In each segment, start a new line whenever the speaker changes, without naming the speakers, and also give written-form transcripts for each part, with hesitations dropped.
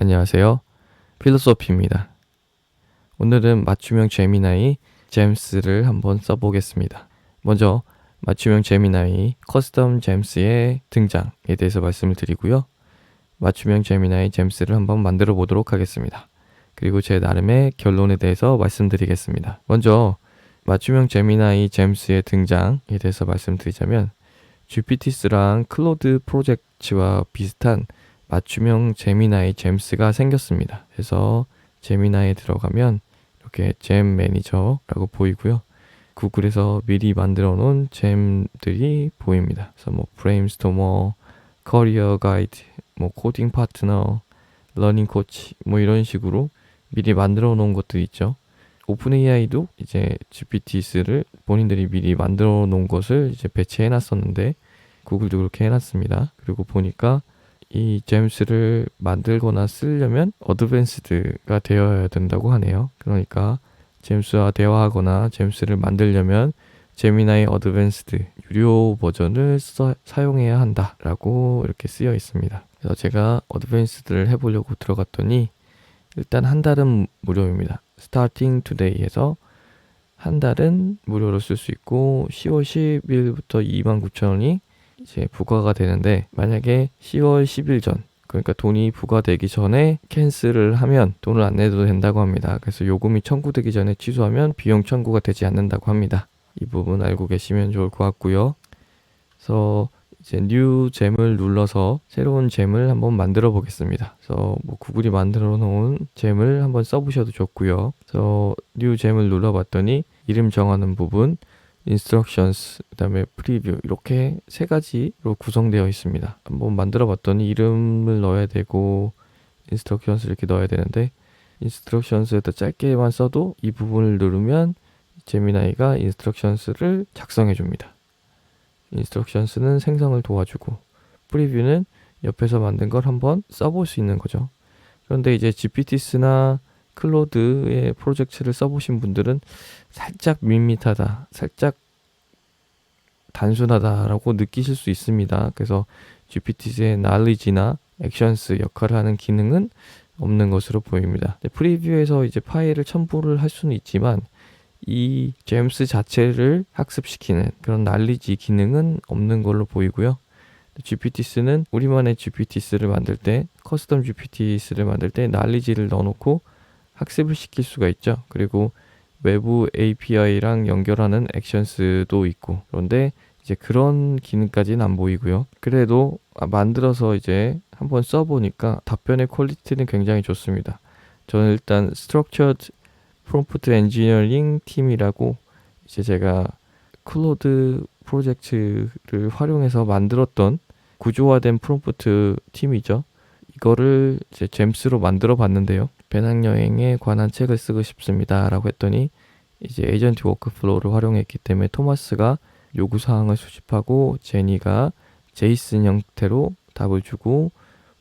안녕하세요. 필로소피입니다. 오늘은 맞춤형 제미나이 잼스를 한번 써보겠습니다. 먼저 맞춤형 제미나이 커스텀 잼스의 등장에 대해서 말씀을 드리고요. 맞춤형 제미나이 잼스를 한번 만들어 보도록 하겠습니다. 그리고 제 나름의 결론에 대해서 말씀드리겠습니다. 먼저 맞춤형 제미나이 잼스의 등장에 대해서 말씀드리자면 GPT스랑 클로드 프로젝트와 비슷한 맞춤형 제미나이 잼스가 생겼습니다. 그래서 제미나이에 들어가면 이렇게 잼 매니저라고 보이고요. 구글에서 미리 만들어 놓은 잼들이 보입니다. 그래서 뭐 브레인스토머, 커리어 가이드, 뭐 코딩 파트너, 러닝 코치 뭐 이런 식으로 미리 만들어 놓은 것도 있죠. 오픈 AI도 이제 GPTs를 본인들이 미리 만들어 놓은 것을 이제 배치해 놨었는데 구글도 그렇게 해놨습니다. 그리고 보니까 이 잼스를 만들거나 쓰려면 어드밴스드가 되어야 된다고 하네요. 그러니까 잼스와 대화하거나 잼스를 만들려면 제미나이 어드밴스드 유료 버전을 사용해야 한다라고 이렇게 쓰여 있습니다. 그래서 제가 어드밴스드를 해보려고 들어갔더니 일단 한 달은 무료입니다. Starting Today에서 한 달은 무료로 쓸 수 있고 10월 10일부터 29,000원이 이제 부과가 되는데 만약에 10월 10일 전 그러니까 돈이 부과되기 전에 캔슬을 하면 돈을 안 내도 된다고 합니다. 그래서 요금이 청구되기 전에 취소하면 비용 청구가 되지 않는다고 합니다. 이 부분 알고 계시면 좋을 것 같고요. 그래서 이제 뉴 잼을 눌러서 새로운 잼을 한번 만들어 보겠습니다. 그래서 뭐 구글이 만들어 놓은 잼을 한번 써보셔도 좋고요. 그래서 뉴 잼을 눌러봤더니 이름 정하는 부분, instructions, 그 다음에 프리뷰 이렇게 세 가지로 구성되어 있습니다. 한번 만들어 봤더니 이름을 넣어야 되고 instructions 이렇게 넣어야 되는데 instructions에다 짧게만 써도 이 부분을 누르면 제미나이가 instructions를 작성해 줍니다. 인스트럭션스는 생성을 도와주고 프리뷰는 옆에서 만든 걸 한번 써볼 수 있는 거죠. 그런데 이제 GPTs나 클로드의 프로젝트를 써보신 분들은 살짝 밋밋하다, 살짝 단순하다라고 느끼실 수 있습니다. 그래서 GPT의 knowledge나 actions 역할을 하는 기능은 없는 것으로 보입니다. 프리뷰에서 이제 파일을 첨부를 할 수는 있지만 이 잼스 자체를 학습시키는 그런 난리지 기능은 없는 걸로 보이고요. GPTs는 우리만의 GPTs를 만들 때 커스텀 GPTs를 만들 때 난리지를 넣어놓고 학습을 시킬 수가 있죠. 그리고 외부 API랑 연결하는 액션스도 있고 그런데 이제 그런 기능까지는 안 보이고요. 그래도 만들어서 이제 한번 써보니까 답변의 퀄리티는 굉장히 좋습니다. 저는 일단 Structured 프롬프트 엔지니어링 팀이라고 이제 제가 클로드 프로젝트를 활용해서 만들었던 구조화된 프롬프트 팀이죠. 이거를 이제 잼스로 만들어 봤는데요. 배낭여행에 관한 책을 쓰고 싶습니다 라고 했더니 이제 에이전트 워크플로우를 활용했기 때문에 토마스가 요구사항을 수집하고 제니가 제이슨 형태로 답을 주고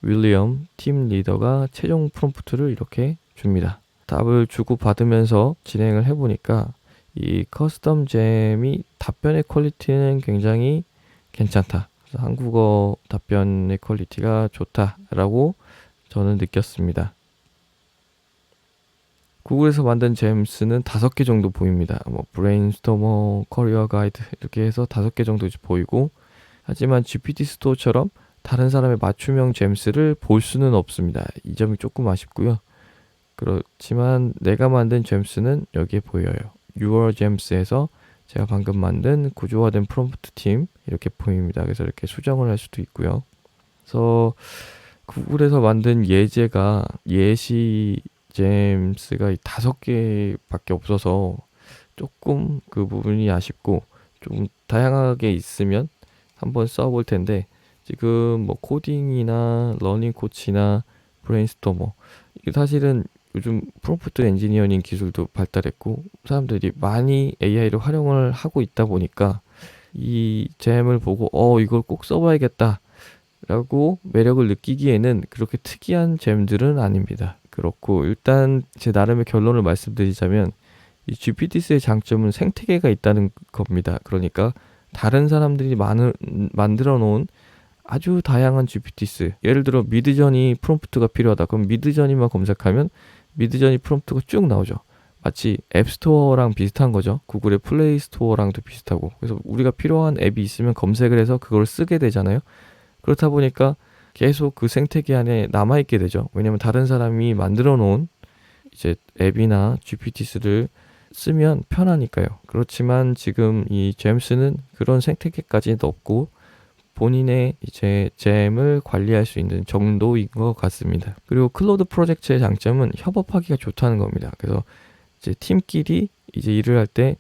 윌리엄 팀 리더가 최종 프롬프트를 이렇게 줍니다. 답을 주고받으면서 진행을 해보니까 이 커스텀 잼이 답변의 퀄리티는 굉장히 괜찮다. 그래서 한국어 답변의 퀄리티가 좋다라고 저는 느꼈습니다. 구글에서 만든 잼스는 5개 정도 보입니다. 뭐 브레인스토머, 커리어 가이드 이렇게 해서 5개 정도 보이고 하지만 GPT 스토어처럼 다른 사람의 맞춤형 잼스를 볼 수는 없습니다. 이 점이 조금 아쉽고요. 그렇지만 내가 만든 잼스는 여기에 보여요. Your Gems에서 제가 방금 만든 구조화된 프롬프트 팀 이렇게 보입니다. 그래서 이렇게 수정을 할 수도 있고요. 그래서 구글에서 만든 예제가 예시 잼스가 5개밖에 없어서 조금 그 부분이 아쉽고 좀 다양하게 있으면 한번 써볼 텐데 지금 뭐 코딩이나 러닝 코치나 브레인스토머 이게 사실은 요즘 프롬프트 엔지니어링 기술도 발달했고 사람들이 많이 AI를 활용을 하고 있다 보니까 이 잼을 보고 이걸 꼭 써봐야겠다 라고 매력을 느끼기에는 그렇게 특이한 잼들은 아닙니다. 그렇고 일단 제 나름의 결론을 말씀드리자면 이 GPTs의 장점은 생태계가 있다는 겁니다. 그러니까 다른 사람들이 만들어 놓은 아주 다양한 GPTs, 예를 들어 미드저니 프롬프트가 필요하다. 그럼 미드저니만 검색하면 미드저니 프롬프트가 쭉 나오죠. 마치 앱스토어랑 비슷한 거죠. 구글의 플레이 스토어랑도 비슷하고. 그래서 우리가 필요한 앱이 있으면 검색을 해서 그걸 쓰게 되잖아요. 그렇다 보니까 계속 그 생태계 안에 남아있게 되죠. 왜냐면 다른 사람이 만들어 놓은 이제 앱이나 GPTs를 쓰면 편하니까요. 그렇지만 지금 이 잼스는 그런 생태계까지는 없고 본인의 이제 잼을 관리할 수 있는 정도인 것 같습니다. 그리고 클로드 프로젝트의 장점은 협업하기가 좋다는 겁니다. 그래서 이제 팀끼리 이제 일을 할 때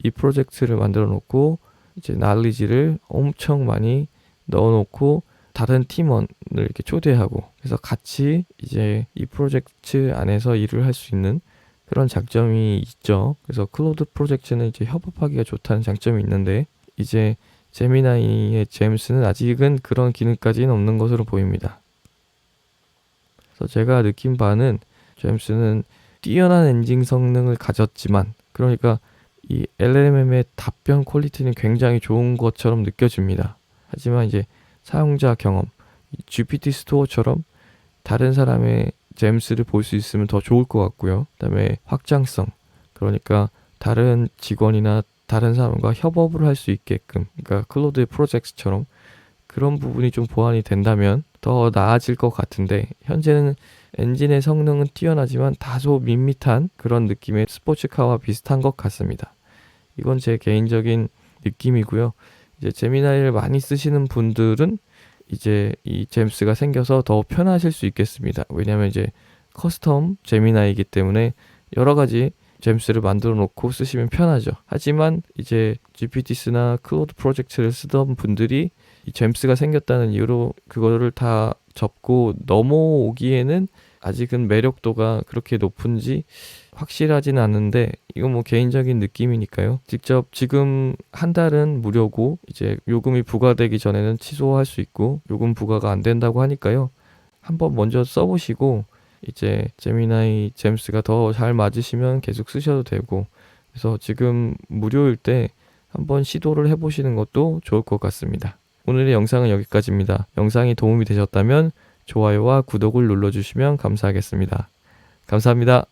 이 프로젝트를 만들어 놓고 이제 날리지를 엄청 많이 넣어 놓고 다른 팀원을 이렇게 초대하고 그래서 같이 이제 이 프로젝트 안에서 일을 할 수 있는 그런 장점이 있죠. 그래서 클로드 프로젝트는 이제 협업하기가 좋다는 장점이 있는데 이제 제미나이의 잼스는 아직은 그런 기능까지는 없는 것으로 보입니다. 그래서 제가 느낀 바는 잼스는 뛰어난 엔진 성능을 가졌지만 그러니까 이 LLM의 답변 퀄리티는 굉장히 좋은 것처럼 느껴집니다. 하지만 이제 사용자 경험, GPT 스토어처럼 다른 사람의 잼스를 볼 수 있으면 더 좋을 것 같고요. 그다음에 확장성, 그러니까 다른 직원이나 다른 사람과 협업을 할 수 있게끔, 그러니까 클로드 프로젝트처럼 그런 부분이 좀 보완이 된다면 더 나아질 것 같은데 현재는 엔진의 성능은 뛰어나지만 다소 밋밋한 그런 느낌의 스포츠카와 비슷한 것 같습니다. 이건 제 개인적인 느낌이고요. 이제 제미나이를 많이 쓰시는 분들은 이제 이 잼스가 생겨서 더 편하실 수 있겠습니다. 왜냐하면 이제 커스텀 제미나이이기 때문에 여러 가지 잼스를 만들어 놓고 쓰시면 편하죠. 하지만 이제 GPTs나 클로드 프로젝트를 쓰던 분들이 이 잼스가 생겼다는 이유로 그거를 다 접고 넘어오기에는 아직은 매력도가 그렇게 높은지 확실하지는 않은데 이건 뭐 개인적인 느낌이니까요. 직접 지금 한 달은 무료고 이제 요금이 부과되기 전에는 취소할 수 있고 요금 부과가 안 된다고 하니까요. 한번 먼저 써보시고 이제 제미나이 잼스가 더 잘 맞으시면 계속 쓰셔도 되고 그래서 지금 무료일 때 한번 시도를 해보시는 것도 좋을 것 같습니다. 오늘의 영상은 여기까지입니다. 영상이 도움이 되셨다면 좋아요와 구독을 눌러주시면 감사하겠습니다. 감사합니다.